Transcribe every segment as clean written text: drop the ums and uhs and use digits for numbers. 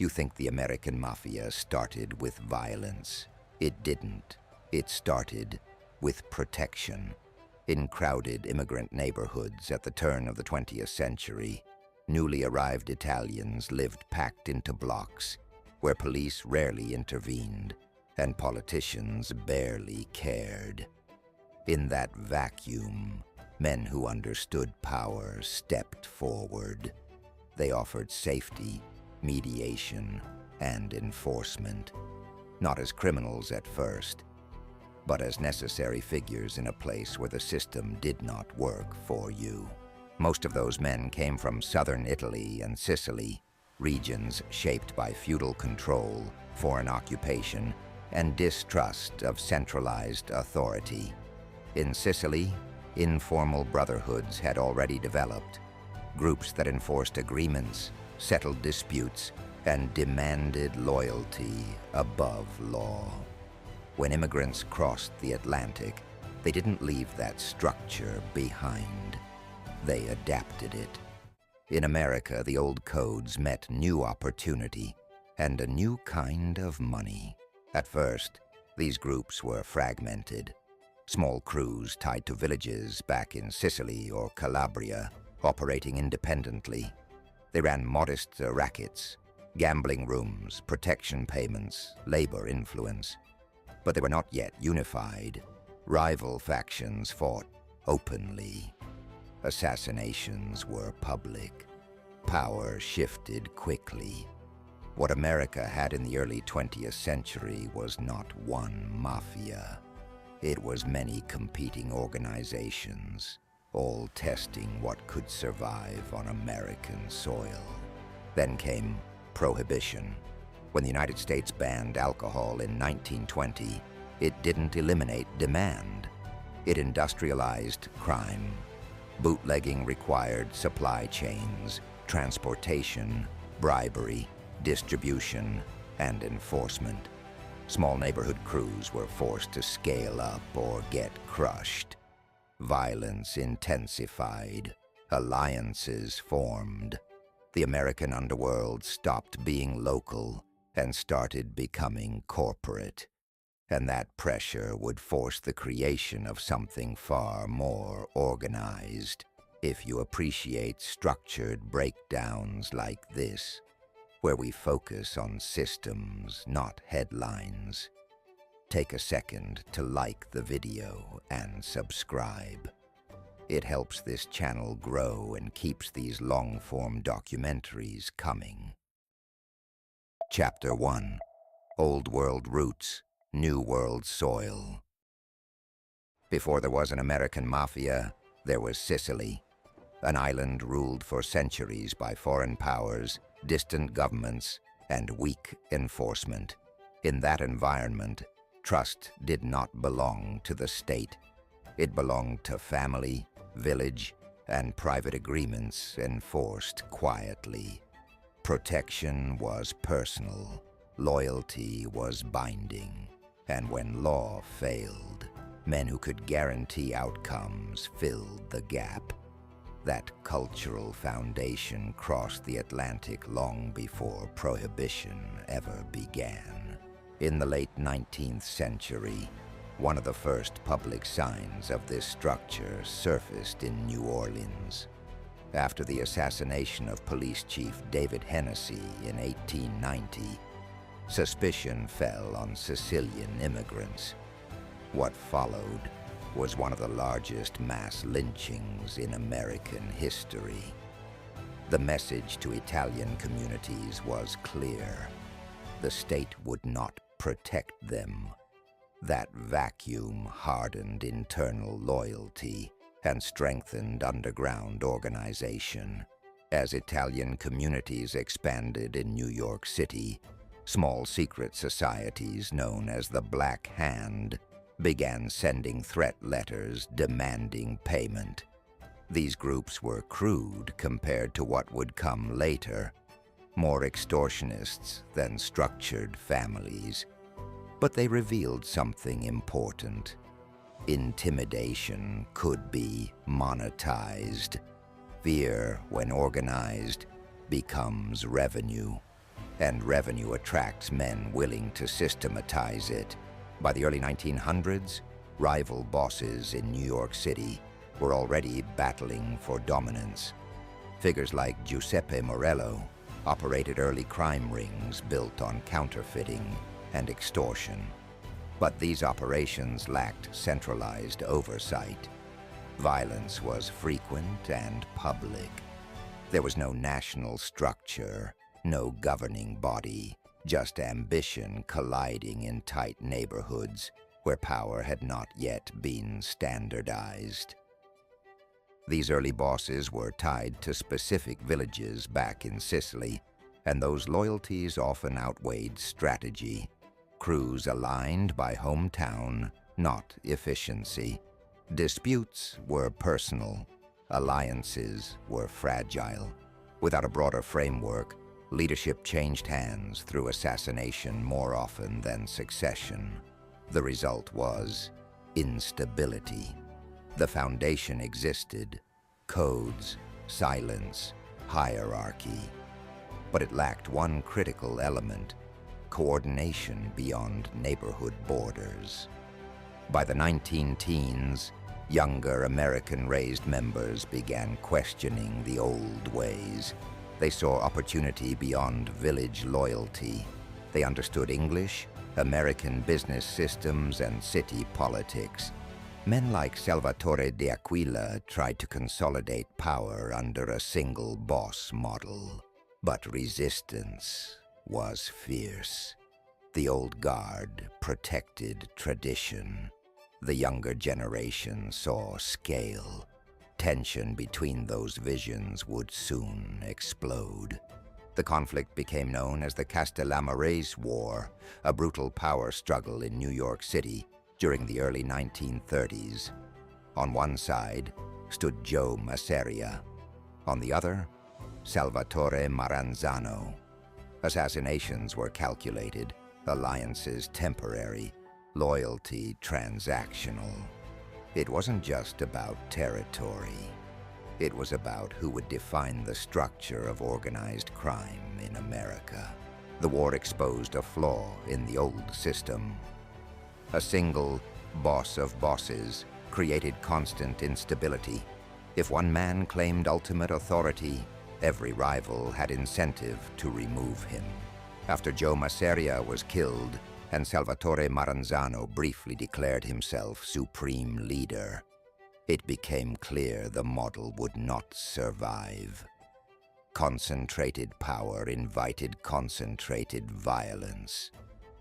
You think the American Mafia started with violence. It didn't. It started with protection. In crowded immigrant neighborhoods at the turn of the 20th century, newly arrived Italians lived packed into blocks where police rarely intervened and politicians barely cared. In that vacuum, men who understood power stepped forward. They offered safety, mediation, and enforcement, not as criminals at first, but as necessary figures in a place where the system did not work for you. Most of those men came from southern Italy and Sicily, regions shaped by feudal control, foreign occupation, and distrust of centralized authority. In Sicily, informal brotherhoods had already developed, groups that enforced agreements, settled disputes, and demanded loyalty above law. When immigrants crossed the Atlantic, they didn't leave that structure behind. They adapted it. In America, the old codes met new opportunity and a new kind of money. At first, these groups were fragmented. Small crews tied to villages back in Sicily or Calabria, operating independently. They ran modest rackets, gambling rooms, protection payments, labor influence. But they were not yet unified. Rival factions fought openly. Assassinations were public. Power shifted quickly. What America had in the early 20th century was not one mafia. It was many competing organizations, all testing what could survive on American soil. Then came Prohibition. When the United States banned alcohol in 1920, it didn't eliminate demand. It industrialized crime. Bootlegging required supply chains, transportation, bribery, distribution, and enforcement. Small neighborhood crews were forced to scale up or get crushed. Violence intensified. Alliances formed. The American underworld stopped being local and started becoming corporate. And that pressure would force the creation of something far more organized. If you appreciate structured breakdowns like this, where we focus on systems, not headlines, take a second to like the video and subscribe. It helps this channel grow and keeps these long-form documentaries coming. Chapter 1. Old World Roots, New World Soil. Before there was an American Mafia, there was Sicily, an island ruled for centuries by foreign powers, distant governments, and weak enforcement. In that environment, trust did not belong to the state. It belonged to family, village, and private agreements enforced quietly. Protection was personal, loyalty was binding, and when law failed, men who could guarantee outcomes filled the gap. That cultural foundation crossed the Atlantic long before Prohibition ever began. In the late 19th century, one of the first public signs of this structure surfaced in New Orleans. After the assassination of Police Chief David Hennessy in 1890, suspicion fell on Sicilian immigrants. What followed was one of the largest mass lynchings in American history. The message to Italian communities was clear. The state would not protect them. That vacuum hardened internal loyalty and strengthened underground organization. As Italian communities expanded in New York City, small secret societies known as the Black Hand began sending threat letters demanding payment. These groups were crude compared to what would come later, more extortionists than structured families. But they revealed something important. Intimidation could be monetized. Fear, when organized, becomes revenue. and revenue attracts men willing to systematize it. By the early 1900s, rival bosses in New York City were already battling for dominance. Figures like Giuseppe Morello operated early crime rings built on counterfeiting and extortion. But these operations lacked centralized oversight. Violence was frequent and public. There was no national structure, no governing body, just ambition colliding in tight neighborhoods where power had not yet been standardized. These early bosses were tied to specific villages back in Sicily, and those loyalties often outweighed strategy. Crews aligned by hometown, not efficiency. Disputes were personal. Alliances were fragile. Without a broader framework, leadership changed hands through assassination more often than succession. The result was instability. The foundation existed: codes, silence, hierarchy. But it lacked one critical element: coordination beyond neighborhood borders. By the 19-teens, younger American-raised members began questioning the old ways. They saw opportunity beyond village loyalty. They understood English, American business systems, and city politics. Men like Salvatore d'Aquila tried to consolidate power under a single boss model. But resistance was fierce. The old guard protected tradition. The younger generation saw scale. Tension between those visions would soon explode. The conflict became known as the Castellammarese War, a brutal power struggle in New York City during the early 1930s. On one side stood Joe Masseria. On the other, Salvatore Maranzano. Assassinations were calculated, alliances temporary, loyalty transactional. It wasn't just about territory. It was about who would define the structure of organized crime in America. The war exposed a flaw in the old system. A single boss of bosses created constant instability. If one man claimed ultimate authority, every rival had incentive to remove him. After Joe Masseria was killed and Salvatore Maranzano briefly declared himself supreme leader, it became clear the model would not survive. Concentrated power invited concentrated violence.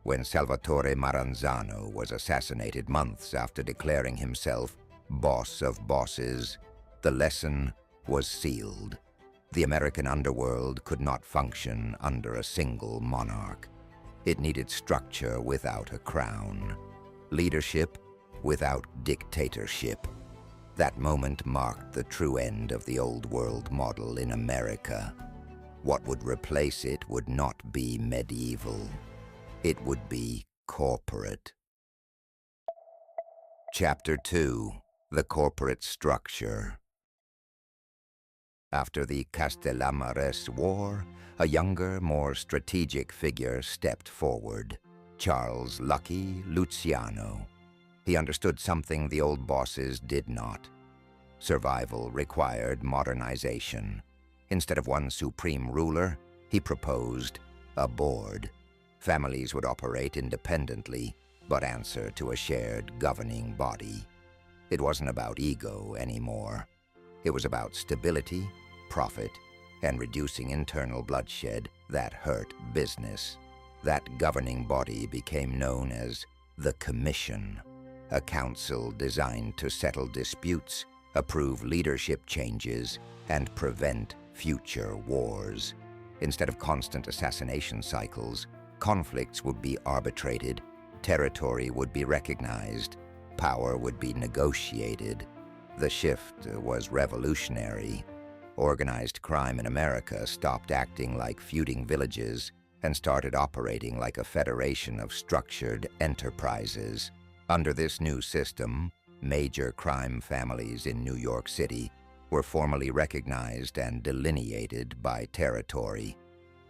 When Salvatore Maranzano was assassinated months after declaring himself boss of bosses, the lesson was sealed. The American underworld could not function under a single monarch. It needed structure without a crown, leadership without dictatorship. That moment marked the true end of the old world model in America. What would replace it would not be medieval. It would be corporate. Chapter 2: The Corporate Structure. After the Castellammarese War, a younger, more strategic figure stepped forward: Charles Lucky Luciano. He understood something the old bosses did not. Survival required modernization. Instead of one supreme ruler, he proposed a board. Families would operate independently, but answer to a shared governing body. It wasn't about ego anymore. It was about stability, profit, and reducing internal bloodshed that hurt business. That governing body became known as the Commission, a council designed to settle disputes, approve leadership changes, and prevent future wars. Instead of constant assassination cycles, conflicts would be arbitrated, territory would be recognized, power would be negotiated. The shift was revolutionary. Organized crime in America stopped acting like feuding villages and started operating like a federation of structured enterprises. Under this new system, major crime families in New York City were formally recognized and delineated by territory.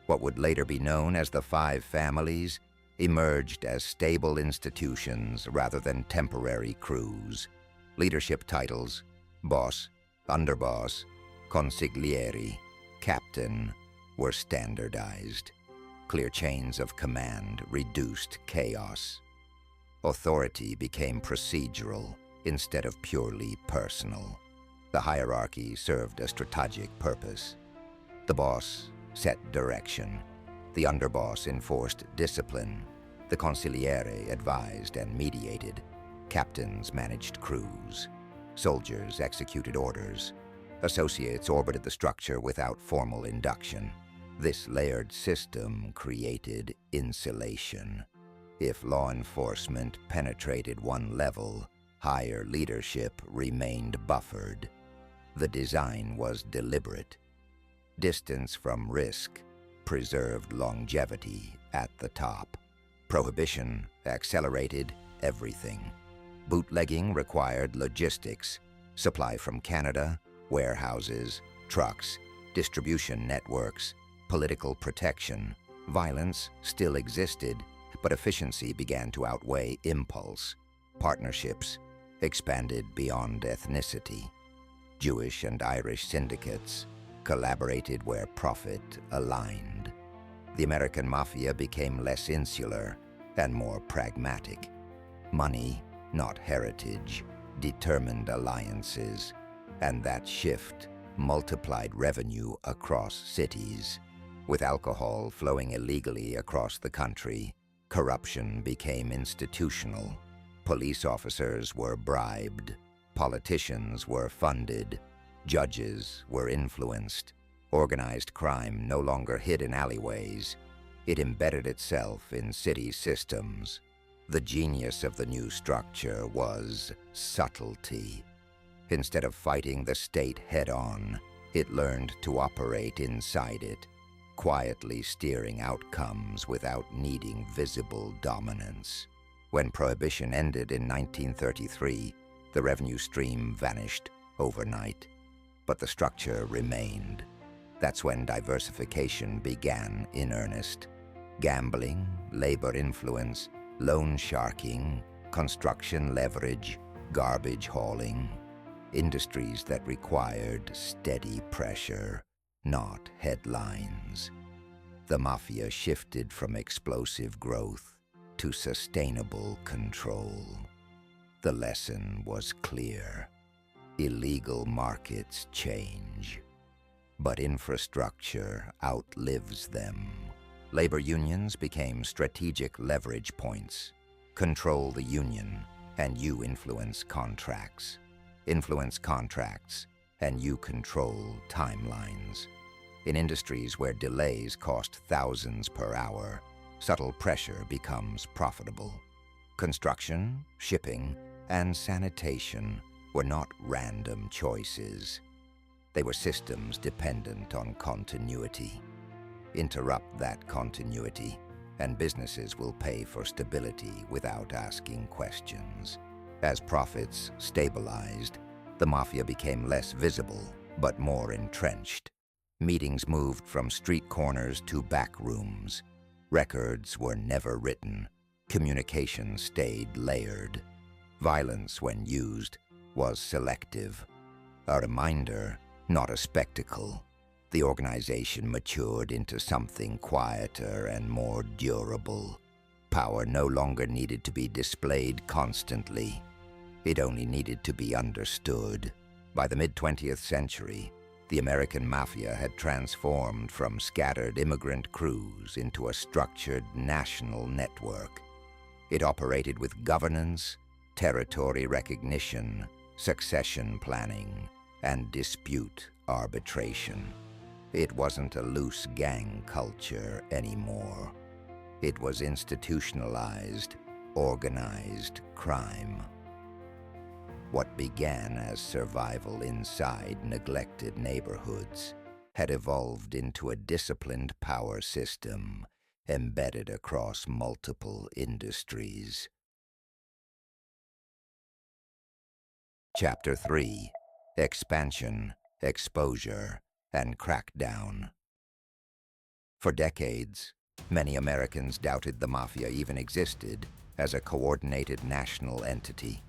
What would later be known as the Five Families emerged as stable institutions rather than temporary crews. Leadership titles: boss, underboss, consigliere, captain, were standardized. Clear chains of command reduced chaos. Authority became procedural instead of purely personal. The hierarchy served a strategic purpose. The boss set direction. The underboss enforced discipline. The consigliere advised and mediated. Captains managed crews. Soldiers executed orders. Associates orbited the structure without formal induction. This layered system created insulation. If law enforcement penetrated one level, higher leadership remained buffered. The design was deliberate. Distance from risk preserved longevity at the top. Prohibition accelerated everything. Bootlegging required logistics, supply from Canada, warehouses, trucks, distribution networks, political protection. Violence still existed, but efficiency began to outweigh impulse. Partnerships expanded beyond ethnicity. Jewish and Irish syndicates collaborated where profit aligned. The American Mafia became less insular and more pragmatic. Money, not heritage, determined alliances, and that shift multiplied revenue across cities. With alcohol flowing illegally across the country, corruption became institutional. Police officers were bribed. Politicians were funded. Judges were influenced. Organized crime no longer hid in alleyways. It embedded itself in city systems. The genius of the new structure was subtlety. Instead of fighting the state head-on, it learned to operate inside it, quietly steering outcomes without needing visible dominance. When Prohibition ended in 1933, the revenue stream vanished overnight, but the structure remained. That's when diversification began in earnest. Gambling, labor influence, loan sharking, construction leverage, garbage hauling. Industries that required steady pressure, not headlines. The Mafia shifted from explosive growth to sustainable control. The lesson was clear. Illegal markets change, but infrastructure outlives them. Labor unions became strategic leverage points. Control the union, and you influence contracts. Influence contracts, and you control timelines. In industries where delays cost thousands per hour, subtle pressure becomes profitable. Construction, shipping, and sanitation were not random choices. They were systems dependent on continuity. Interrupt that continuity, and businesses will pay for stability without asking questions. As profits stabilized, the Mafia became less visible, but more entrenched. Meetings moved from street corners to back rooms. Records were never written. Communication stayed layered. Violence, when used, was selective. A reminder, not a spectacle. The organization matured into something quieter and more durable. Power no longer needed to be displayed constantly. It only needed to be understood. By the mid-20th century, the American Mafia had transformed from scattered immigrant crews into a structured national network. It operated with governance, territory recognition, succession planning, and dispute arbitration. It wasn't a loose gang culture anymore. It was institutionalized, organized crime. What began as survival inside neglected neighborhoods had evolved into a disciplined power system embedded across multiple industries. Chapter 3: Expansion, Exposure, and Crackdown. For decades, many Americans doubted the Mafia even existed as a coordinated national entity.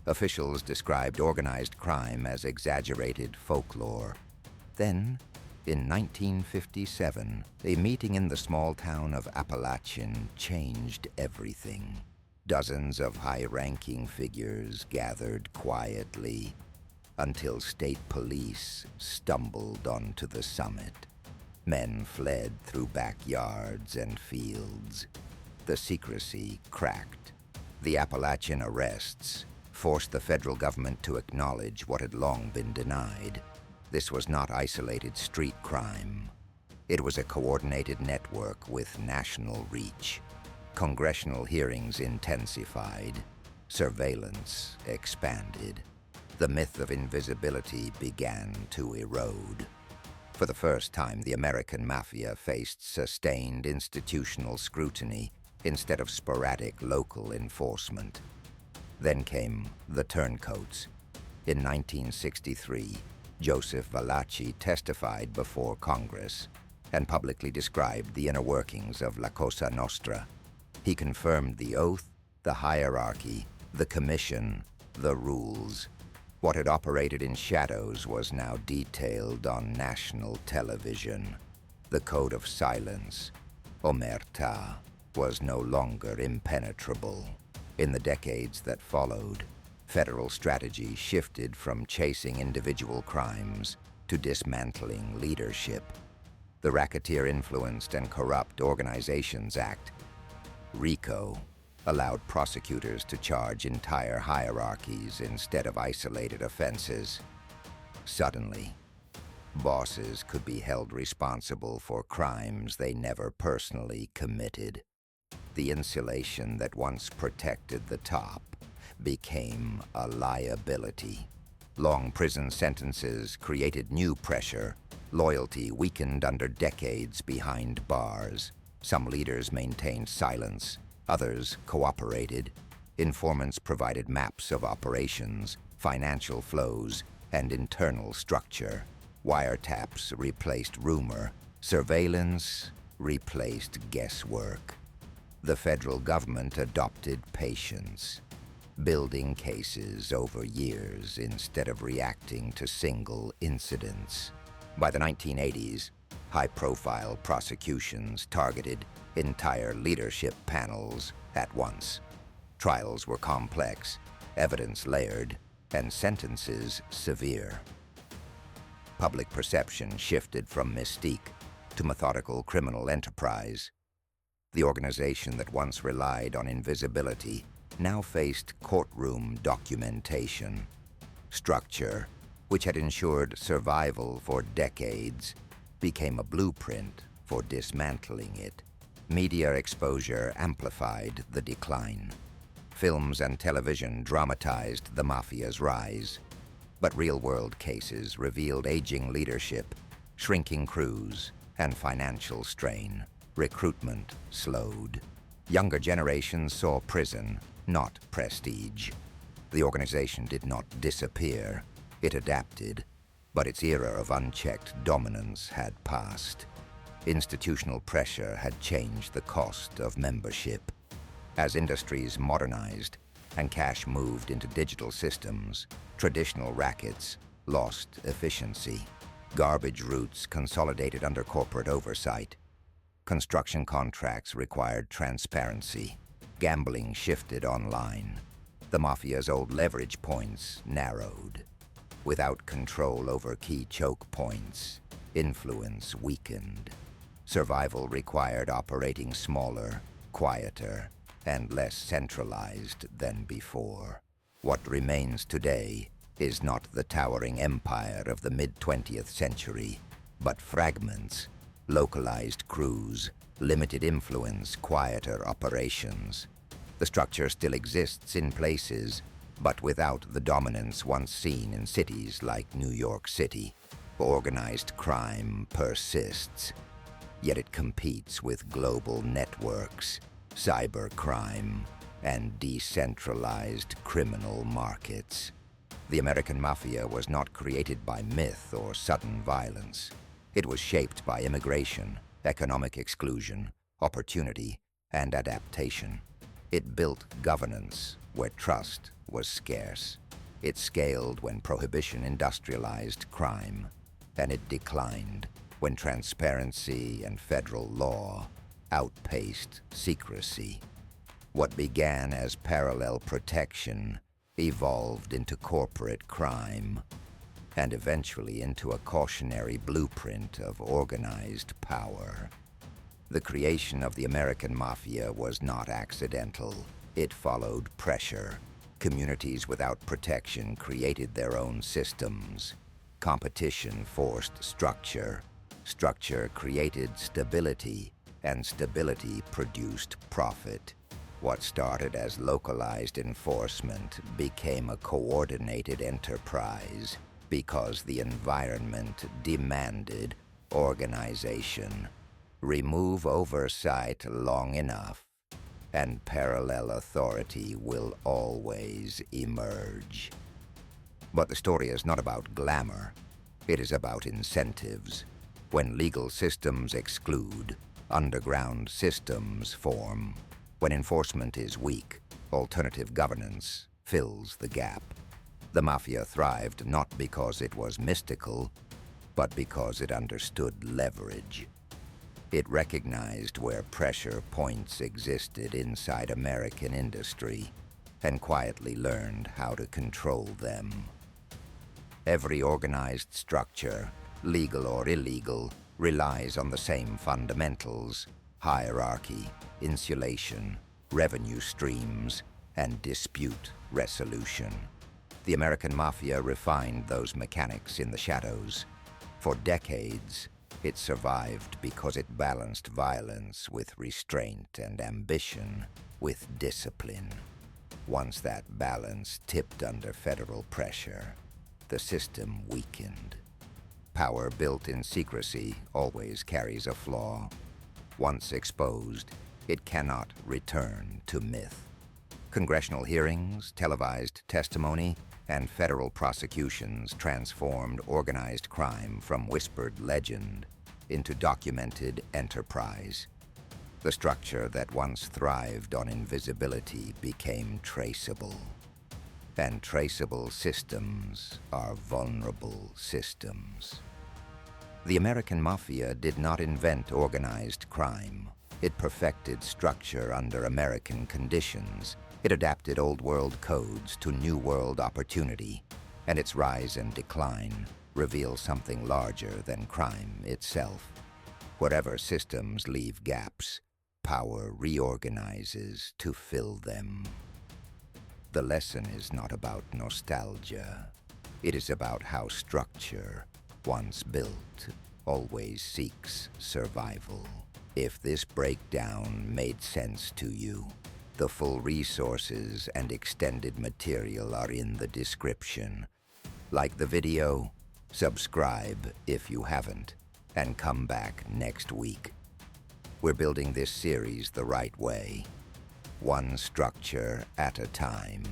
Officials described organized crime as exaggerated folklore. Then, in 1957, a meeting in the small town of Appalachian changed everything. Dozens of high-ranking figures gathered quietly until state police stumbled onto the summit. Men fled through backyards and fields. The secrecy cracked. The Appalachian arrests forced the federal government to acknowledge what had long been denied. This was not isolated street crime. It was a coordinated network with national reach. Congressional hearings intensified. Surveillance expanded. The myth of invisibility began to erode. For the first time, the American Mafia faced sustained institutional scrutiny instead of sporadic local enforcement. Then came the turncoats. In 1963, Joseph Valachi testified before Congress and publicly described the inner workings of La Cosa Nostra. He confirmed the oath, the hierarchy, the commission, the rules. What had operated in shadows was now detailed on national television. The code of silence, omerta, was no longer impenetrable. In the decades that followed, federal strategy shifted from chasing individual crimes to dismantling leadership. The Racketeer-Influenced and Corrupt Organizations Act, RICO, allowed prosecutors to charge entire hierarchies instead of isolated offenses. Suddenly, bosses could be held responsible for crimes they never personally committed. The insulation that once protected the top became a liability. Long prison sentences created new pressure. Loyalty weakened under decades behind bars. Some leaders maintained silence. Others cooperated. Informants provided maps of operations, financial flows, and internal structure. Wiretaps replaced rumor. Surveillance replaced guesswork. The federal government adopted patience, building cases over years instead of reacting to single incidents. By the 1980s, high-profile prosecutions targeted entire leadership panels at once. Trials were complex, evidence layered, and sentences severe. Public perception shifted from mystique to methodical criminal enterprise. The organization that once relied on invisibility now faced courtroom documentation. Structure, which had ensured survival for decades, became a blueprint for dismantling it. Media exposure amplified the decline. Films and television dramatized the Mafia's rise. But real-world cases revealed aging leadership, shrinking crews, and financial strain. Recruitment slowed. Younger generations saw prison, not prestige. The organization did not disappear. It adapted, but its era of unchecked dominance had passed. Institutional pressure had changed the cost of membership. As industries modernized and cash moved into digital systems, traditional rackets lost efficiency. Garbage routes consolidated under corporate oversight. Construction contracts required transparency. Gambling shifted online. The Mafia's old leverage points narrowed. Without control over key choke points, influence weakened. Survival required operating smaller, quieter, and less centralized than before. What remains today is not the towering empire of the mid-20th century, but fragments, localized crews, limited influence, quieter operations. The structure still exists in places, but without the dominance once seen in cities like New York City. Organized crime persists, yet it competes with global networks, cybercrime, and decentralized criminal markets. The American Mafia was not created by myth or sudden violence. It was shaped by immigration, economic exclusion, opportunity, and adaptation. It built governance where trust was scarce. It scaled when prohibition industrialized crime, and it declined when transparency and federal law outpaced secrecy. What began as parallel protection evolved into corporate crime, and eventually into a cautionary blueprint of organized power. The creation of the American Mafia was not accidental. It followed pressure. Communities without protection created their own systems. Competition forced structure. Structure created stability, and stability produced profit. What started as localized enforcement became a coordinated enterprise because the environment demanded organization. Remove oversight long enough, and parallel authority will always emerge. But the story is not about glamour. It is about incentives. When legal systems exclude, underground systems form. When enforcement is weak, alternative governance fills the gap. The Mafia thrived not because it was mystical, but because it understood leverage. It recognized where pressure points existed inside American industry and quietly learned how to control them. Every organized structure, legal or illegal, relies on the same fundamentals: hierarchy, insulation, revenue streams, and dispute resolution. The American Mafia refined those mechanics in the shadows. For decades, it survived because it balanced violence with restraint and ambition with discipline. Once that balance tipped under federal pressure, the system weakened. Power built in secrecy always carries a flaw. Once exposed, it cannot return to myth. Congressional hearings, televised testimony, and federal prosecutions transformed organized crime from whispered legend into documented enterprise. The structure that once thrived on invisibility became traceable. And traceable systems are vulnerable systems. The American Mafia did not invent organized crime. It perfected structure under American conditions. It adapted Old World codes to New World opportunity, and its rise and decline reveal something larger than crime itself. Whatever systems leave gaps, power reorganizes to fill them. The lesson is not about nostalgia. It is about how structure, once built, always seeks survival. If this breakdown made sense to you, the full resources and extended material are in the description. Like the video, subscribe if you haven't, and come back next week. We're building this series the right way, one structure at a time.